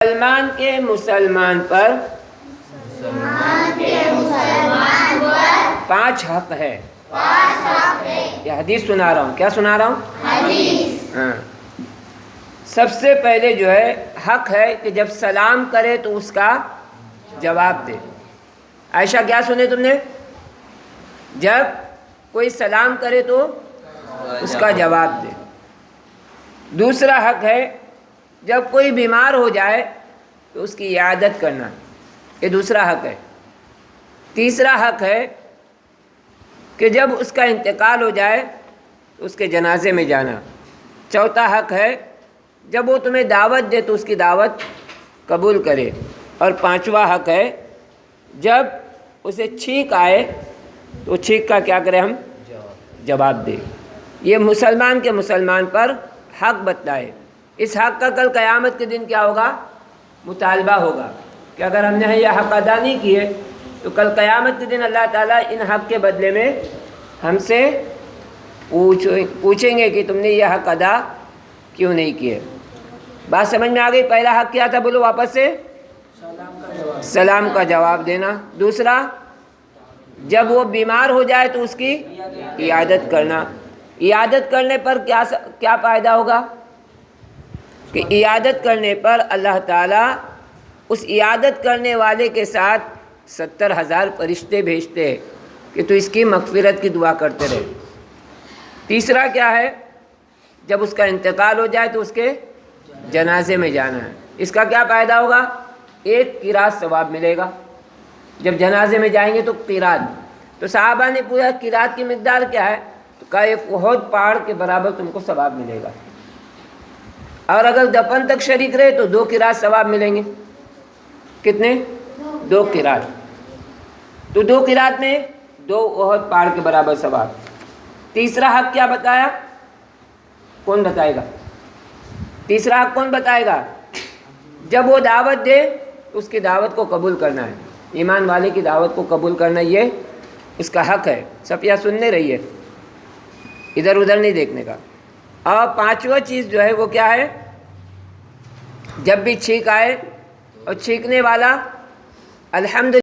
مسلمان کے مسلمان پر 5 حق ہے۔ یہ حدیث سنا رہا ہوں، کیا سنا رہا ہوں؟ حدیث۔ ہاں، سب سے پہلے جو ہے حق ہے کہ جب سلام کرے تو اس کا جواب دے۔ عائشہ کیا سنے تم نے؟ جب کوئی سلام کرے تو اس کا جواب دے۔ دوسرا حق ہے جب کوئی بیمار ہو جائے تو اس کی عیادت کرنا، یہ دوسرا حق ہے۔ تیسرا حق ہے کہ جب اس کا انتقال ہو جائے تو اس کے جنازے میں جانا۔ چوتھا حق ہے جب وہ تمہیں دعوت دے تو اس کی دعوت قبول کرے۔ اور پانچواں حق ہے جب اسے چھینک آئے تو چھینک کا کیا کرے؟ ہم جواب دے۔ یہ مسلمان کے مسلمان پر حق بتلائے۔ اس حق کا کل قیامت کے دن کیا ہوگا؟ مطالبہ ہوگا کہ اگر ہم نے یہ حق ادا نہیں کیے تو کل قیامت کے دن اللہ تعالیٰ ان حق کے بدلے میں ہم سے پوچھیں گے کہ تم نے یہ حق ادا کیوں نہیں کیے۔ بات سمجھ میں آ گئی؟ پہلا حق کیا تھا؟ بولو واپس سے۔ سلام کا جواب دینا۔ دوسرا، جب وہ بیمار ہو جائے تو اس کی عیادت کرنا۔ عیادت کرنے پر کیا فائدہ ہوگا؟ کہ عیادت کرنے پر اللہ تعالیٰ اس عیادت کرنے والے کے ساتھ 70,000 فرشتے بھیجتے ہیں کہ تو اس کی مغفرت کی دعا کرتے رہے۔ تیسرا کیا ہے؟ جب اس کا انتقال ہو جائے تو اس کے جنازے میں جانا ہے۔ اس کا کیا فائدہ ہوگا؟ 1 قیراط ثواب ملے گا۔ جب جنازے میں جائیں گے تو قیراط۔ تو صحابہ نے پوچھا قیراط کی مقدار کیا ہے؟ تو کہا ایک احد پہاڑ کے برابر تم کو ثواب ملے گا۔ اور اگر دفن تک شریک رہے تو 2 قیراط ثواب ملیں گے۔ کتنے؟ 2 قیراط۔ تو 2 قیراط میں 2 احد پہاڑ کے برابر ثواب۔ تیسرا حق کیا بتایا؟ کون بتائے گا؟ تیسرا حق کون بتائے گا؟ جب وہ دعوت دے تو اس کی دعوت کو قبول کرنا ہے۔ ایمان والے کی دعوت کو قبول کرنا یہ اس کا حق ہے۔ صفیہ سننے رہی ہے، ادھر ادھر نہیں دیکھنے کا۔ اور پانچواں چیز جو ہے وہ کیا ہے؟ جب بھی چھینک آئے اور چھینکنے والا الحمد